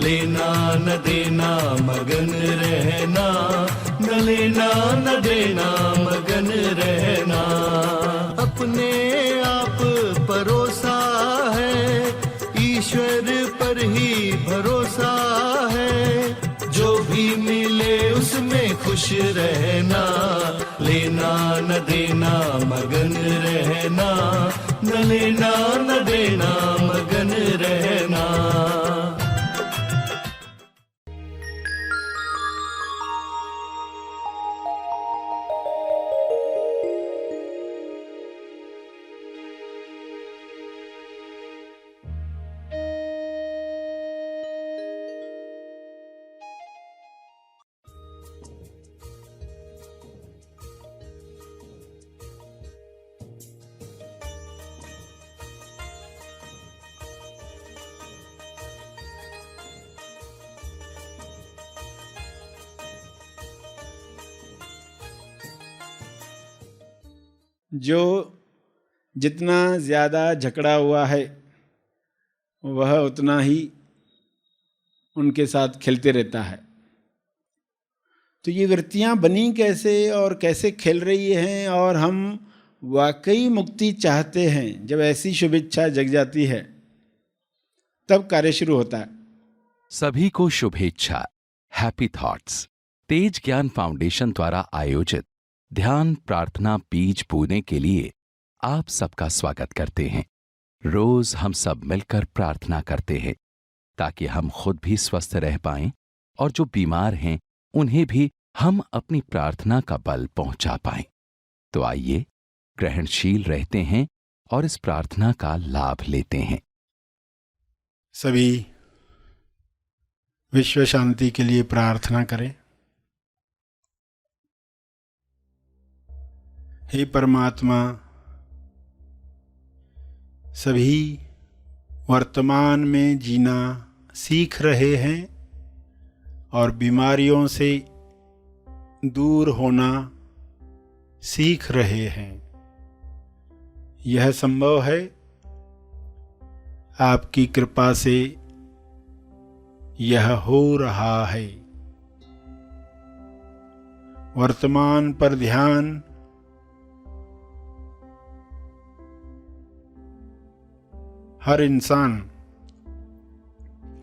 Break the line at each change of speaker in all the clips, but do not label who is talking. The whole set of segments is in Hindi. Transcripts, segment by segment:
लेना न देना मगन रहना, न लेना न देना मगन रहना। अपने आप परोसा है, ईश्वर पर ही भरोसा है। जो भी मिले उसमें खुश रहना, लेना न देना मगन रहना, न लेना न देना मगन रहना।
जो जितना ज़्यादा झगड़ा हुआ है वह उतना ही उनके साथ खेलते रहता है। तो ये वृत्तियाँ बनी कैसे और कैसे खेल रही हैं, और हम वाकई मुक्ति चाहते हैं जब ऐसी शुभ इच्छा जग जाती है तब कार्य शुरू होता है।
सभी को शुभेच्छा। हैप्पी थॉट्स तेज ज्ञान फाउंडेशन द्वारा आयोजित ध्यान प्रार्थना बीज बोने के लिए आप सबका स्वागत करते हैं। रोज हम सब मिलकर प्रार्थना करते हैं ताकि हम खुद भी स्वस्थ रह पाएं और जो बीमार हैं उन्हें भी हम अपनी प्रार्थना का बल पहुंचा पाएं। तो आइए ग्रहणशील रहते हैं और इस प्रार्थना का लाभ लेते हैं।
सभी विश्व शांति के लिए प्रार्थना करें। हे परमात्मा, सभी वर्तमान में जीना सीख रहे हैं और बीमारियों से दूर होना सीख रहे हैं। यह संभव है आपकी कृपा से, यह हो रहा है। वर्तमान पर ध्यान हर इंसान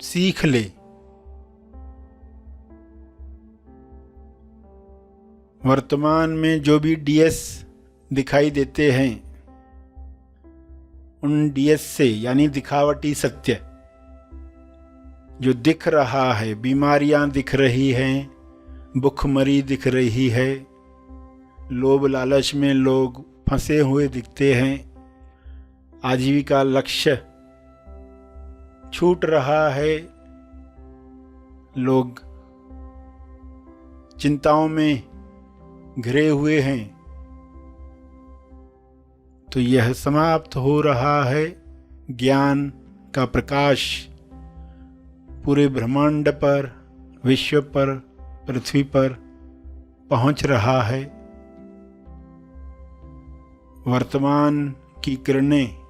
सीख ले। वर्तमान में जो भी डीएस दिखाई देते हैं उन डीएस से, यानी दिखावटी सत्य जो दिख रहा है, बीमारियां दिख रही हैं, भुखमरी दिख रही है, लोभ लालच में लोग फंसे हुए दिखते हैं, आजीविका लक्ष्य छूट रहा है, लोग चिंताओं में घिरे हुए हैं, तो यह समाप्त हो रहा है। ज्ञान का प्रकाश पूरे ब्रह्मांड पर, विश्व पर, पृथ्वी पर पहुंच रहा है। वर्तमान की किरणें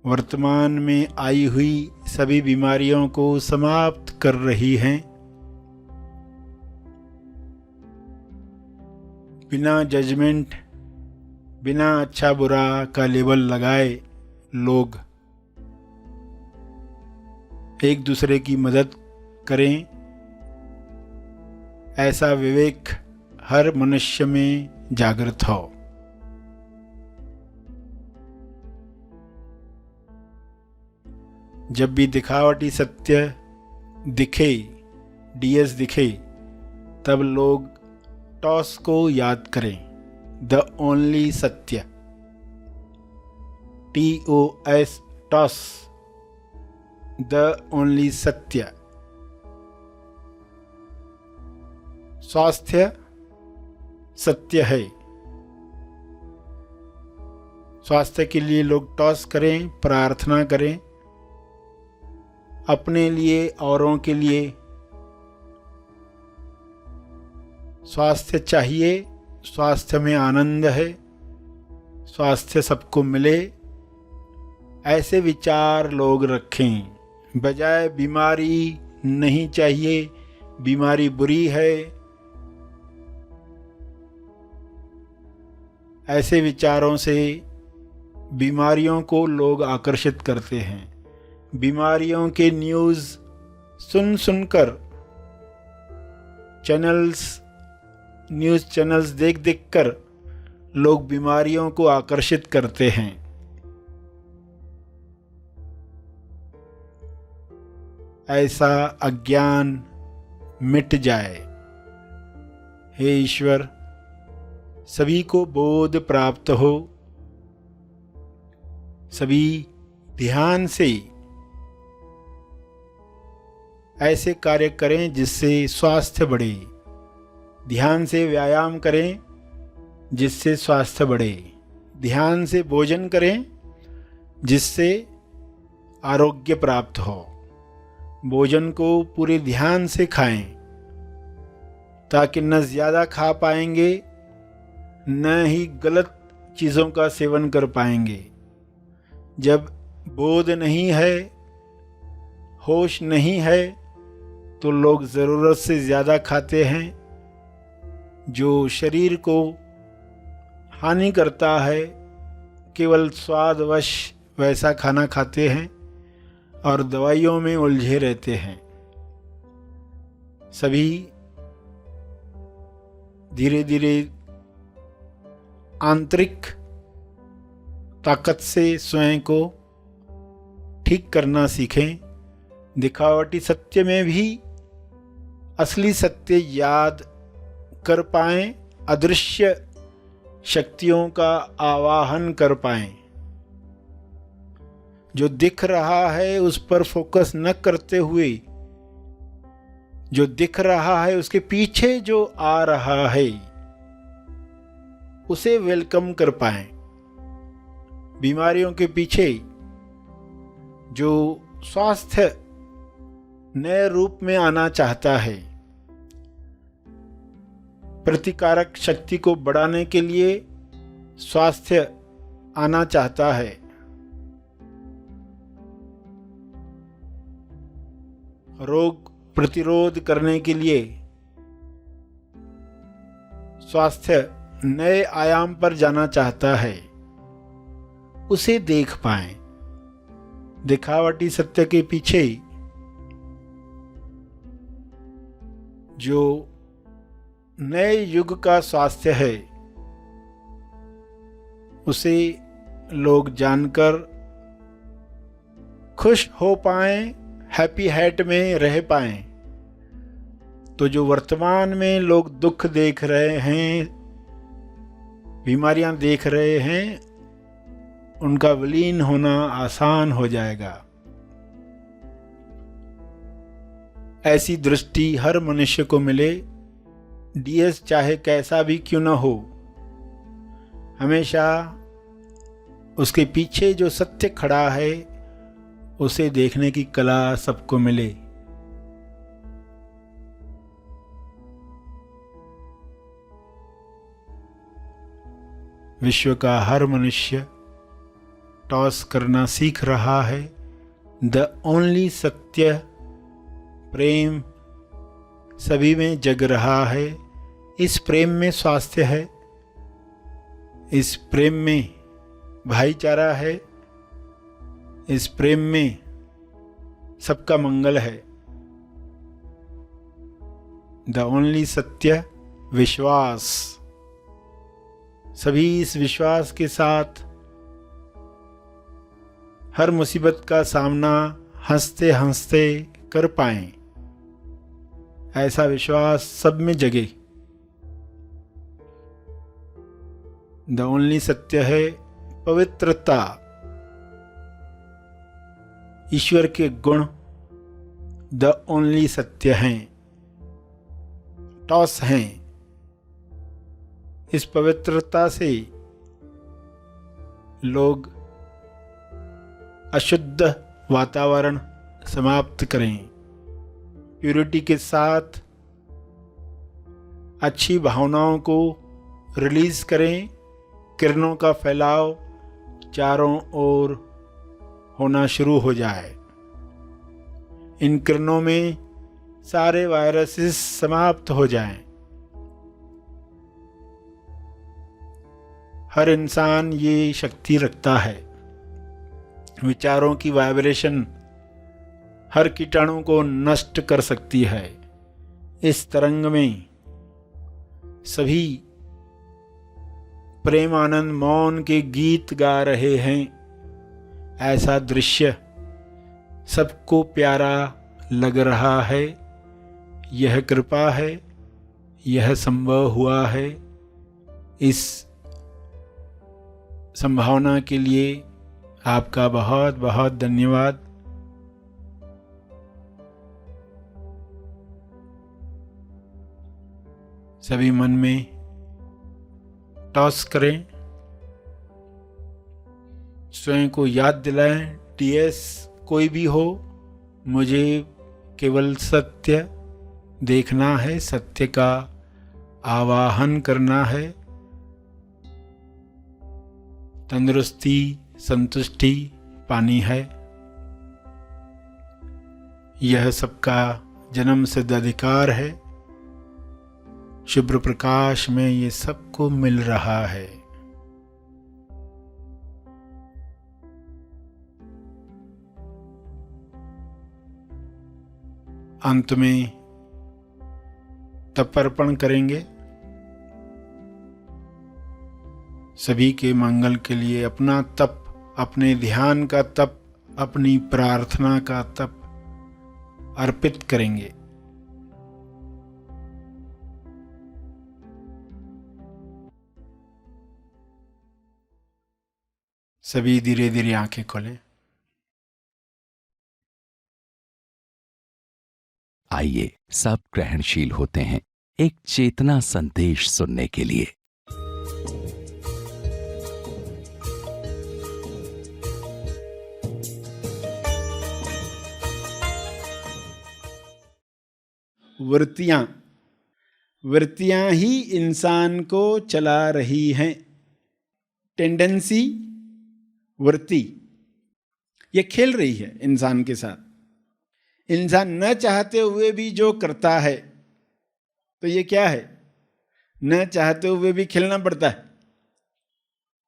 वर्तमान में आई हुई सभी बीमारियों को समाप्त कर रही हैं। बिना जजमेंट, बिना अच्छा बुरा का लेबल लगाए लोग एक दूसरे की मदद करें, ऐसा विवेक हर मनुष्य में जागृत हो। जब भी दिखावटी सत्य दिखे, डीएस दिखे, तब लोग टॉस को याद करें, द ओनली सत्य, TOS, टॉस, द ओनली सत्य। स्वास्थ्य सत्य है। स्वास्थ्य के लिए लोग टॉस करें, प्रार्थना करें, अपने लिए, औरों के लिए। स्वास्थ्य चाहिए, स्वास्थ्य में आनंद है, स्वास्थ्य सबको मिले, ऐसे विचार लोग रखें, बजाय बीमारी नहीं चाहिए, बीमारी बुरी है, ऐसे विचारों से बीमारियों को लोग आकर्षित करते हैं। बीमारियों के न्यूज़ सुन सुनकर न्यूज़ चैनल्स देख देख कर लोग बीमारियों को आकर्षित करते हैं। ऐसा अज्ञान मिट जाए। हे ईश्वर, सभी को बोध प्राप्त हो, सभी ध्यान से ऐसे कार्य करें जिससे स्वास्थ्य बढ़े, ध्यान से व्यायाम करें जिससे स्वास्थ्य बढ़े, ध्यान से भोजन करें जिससे आरोग्य प्राप्त हो। भोजन को पूरे ध्यान से खाएं ताकि न ज़्यादा खा पाएंगे न ही गलत चीज़ों का सेवन कर पाएंगे। जब बोध नहीं है, होश नहीं है, तो लोग ज़रूरत से ज़्यादा खाते हैं, जो शरीर को हानि करता है। केवल स्वादवश वैसा खाना खाते हैं और दवाइयों में उलझे रहते हैं। सभी धीरे धीरे आंतरिक ताकत से स्वयं को ठीक करना सीखें। दिखावटी सत्य में भी असली सत्य याद कर पाएं, अदृश्य शक्तियों का आवाहन कर पाएं। जो दिख रहा है उस पर फोकस न करते हुए, जो दिख रहा है उसके पीछे जो आ रहा है उसे वेलकम कर पाएं। बीमारियों के पीछे जो स्वास्थ्य नए रूप में आना चाहता है, प्रतिकारक शक्ति को बढ़ाने के लिए स्वास्थ्य आना चाहता है, रोग प्रतिरोध करने के लिए स्वास्थ्य नए आयाम पर जाना चाहता है, उसे देख पाएं। दिखावटी सत्य के पीछे जो नए युग का स्वास्थ्य है उसे लोग जानकर खुश हो पाएं, हैप्पी हैट में रह पाएं। तो जो वर्तमान में लोग दुख देख रहे हैं, बीमारियां देख रहे हैं, उनका विलीन होना आसान हो जाएगा। ऐसी दृष्टि हर मनुष्य को मिले, डीएस चाहे कैसा भी क्यों न हो, हमेशा उसके पीछे जो सत्य खड़ा है उसे देखने की कला सबको मिले। विश्व का हर मनुष्य टॉस करना सीख रहा है। द ओनली सत्य प्रेम सभी में जग रहा है। इस प्रेम में स्वास्थ्य है, इस प्रेम में भाईचारा है, इस प्रेम में सबका मंगल है। द ओनली सत्य विश्वास। सभी इस विश्वास के साथ हर मुसीबत का सामना हंसते हंसते कर पाएं, ऐसा विश्वास सब में जगे। द ओनली सत्य है पवित्रता। ईश्वर के गुण द ओनली सत्य हैं, टॉस हैं। इस पवित्रता से लोग अशुद्ध वातावरण समाप्त करें, प्यूरिटी के साथ अच्छी भावनाओं को रिलीज करें, किरणों का फैलाव चारों ओर होना शुरू हो जाए। इन किरणों में सारे वायरसेस समाप्त हो जाएं। हर इंसान ये शक्ति रखता है। विचारों की वाइब्रेशन हर कीटाणु को नष्ट कर सकती है। इस तरंग में सभी प्रेम आनंद मौन के गीत गा रहे हैं। ऐसा दृश्य सबको प्यारा लग रहा है। यह कृपा है, यह संभव हुआ है। इस संभावना के लिए आपका बहुत बहुत धन्यवाद। सभी मन में टॉस करें, स्वयं को याद दिलाएं, टीएस कोई भी हो, मुझे केवल सत्य देखना है, सत्य का आवाहन करना है। तंदुरुस्ती, संतुष्टि पानी है। यह सबका जन्म सिद्ध अधिकार है। शुभ्र प्रकाश में ये सबको मिल रहा है। अंत में तप अर्पण करेंगे। सभी के मंगल के लिए अपना तप, अपने ध्यान का तप, अपनी प्रार्थना का तप अर्पित करेंगे। सभी धीरे धीरे आंखें खोलें।
आइए सब ग्रहणशील होते हैं एक चेतना संदेश सुनने के लिए।
वृत्तियां ही इंसान को चला रही हैं। टेंडेंसी, वृत्ति, ये खेल रही है इंसान के साथ। इंसान न चाहते हुए भी जो करता है, तो ये क्या है? न चाहते हुए भी खेलना पड़ता है।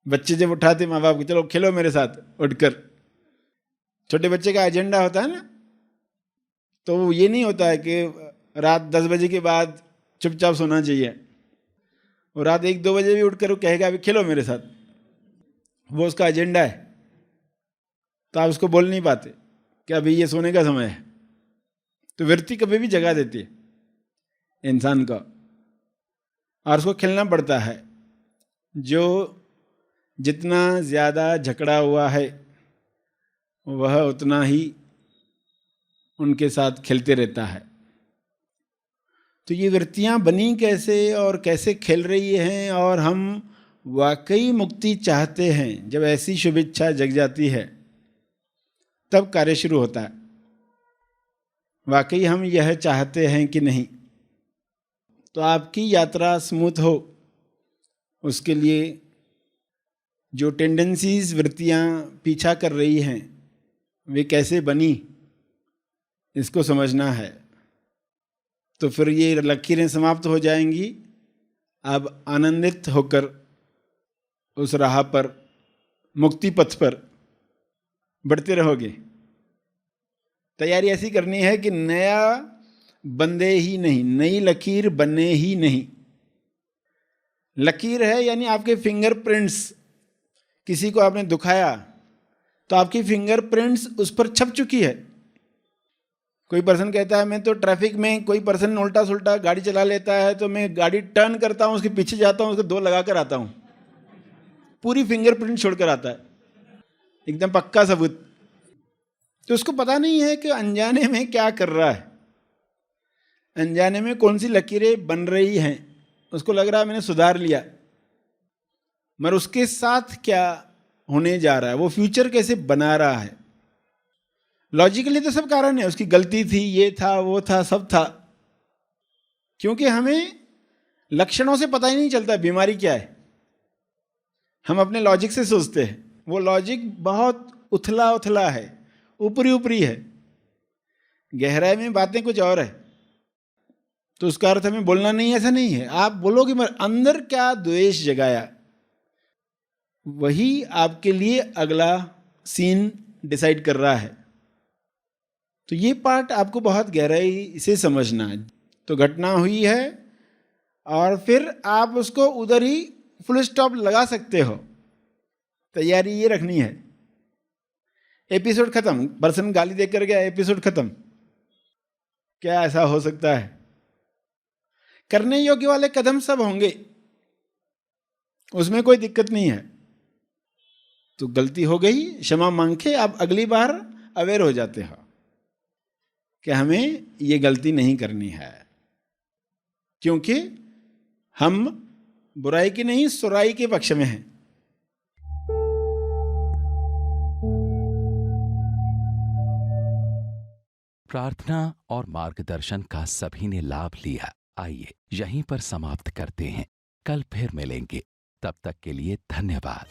बच्चे जब उठाते माँ बाप को, चलो खेलो मेरे साथ, उठकर, छोटे बच्चे का एजेंडा होता है ना, तो ये नहीं होता है कि रात 10 बजे के बाद चुपचाप सोना चाहिए। वो रात 1-2 बजे भी उठकर वो कहेगा अभी खेलो मेरे साथ, वो उसका एजेंडा है। तो आप उसको बोल नहीं पाते कि अभी ये सोने का समय है। तो वृत्ति कभी भी जगा देती है इंसान का, और उसको खेलना पड़ता है। जो जितना ज़्यादा झगड़ा हुआ है, वह उतना ही उनके साथ खेलते रहता है। तो ये वृत्तियां बनी कैसे और कैसे खेल रही हैं, और हम वाकई मुक्ति चाहते हैं, जब ऐसी शुभ इच्छा जग जाती है तब कार्य शुरू होता है। वाकई हम यह चाहते हैं कि नहीं? तो आपकी यात्रा स्मूथ हो, उसके लिए जो टेंडेंसीज, वृत्तियां पीछा कर रही हैं, वे कैसे बनी, इसको समझना है। तो फिर ये लकीरें समाप्त हो जाएंगी। अब आनंदित होकर उस राह पर, मुक्ति पथ पर बढ़ते रहोगे। तैयारी ऐसी करनी है कि नया बंदे ही नहीं, नई लकीर बने ही नहीं। लकीर है यानी आपके फिंगरप्रिंट्स। किसी को आपने दुखाया तो आपकी फिंगरप्रिंट्स उस पर छप चुकी है। कोई पर्सन कहता है मैं तो ट्रैफिक में, कोई पर्सन उल्टा सुल्टा गाड़ी चला लेता है तो मैं गाड़ी टर्न करता हूँ, उसके पीछे जाता हूँ, उसको 2 लगा कर आता हूँ, पूरी फिंगरप्रिंट छोड़कर आता है, एकदम पक्का सबूत। तो उसको पता नहीं है कि अनजाने में क्या कर रहा है, अनजाने में कौन सी लकीरें बन रही हैं। उसको लग रहा है मैंने सुधार लिया, मगर उसके साथ क्या होने जा रहा है, वो फ्यूचर कैसे बना रहा है। लॉजिकली तो सब कारण है, उसकी गलती थी, ये था, वो था, सब था, क्योंकि हमें लक्षणों से पता ही नहीं चलता बीमारी क्या है। हम अपने लॉजिक से सोचते हैं, वो लॉजिक बहुत उथला उथला है, ऊपरी ऊपरी है। गहराई में बातें कुछ और है, तो उसका अर्थ हमें बोलना नहीं, ऐसा नहीं है। आप बोलोगे मगर अंदर क्या द्वेष जगाया, वही आपके लिए अगला सीन डिसाइड कर रहा है। तो ये पार्ट आपको बहुत गहराई से समझना है। तो घटना हुई है और फिर आप उसको उधर ही फुल स्टॉप लगा सकते हो, तैयारी ये रखनी है। एपिसोड खत्म, पर्सन गाली देकर गया, एपिसोड खत्म। क्या ऐसा हो सकता है? करने योग्य वाले कदम सब होंगे, उसमें कोई दिक्कत नहीं है। तो गलती हो गई, क्षमा मांग के आप अगली बार अवेयर हो जाते हो कि हमें ये गलती नहीं करनी है, क्योंकि हम बुराई की नहीं सुराई के पक्ष में हैं।
प्रार्थना और मार्गदर्शन का सभी ने लाभ लिया। आइए यहीं पर समाप्त करते हैं, कल फिर मिलेंगे। तब तक के लिए धन्यवाद।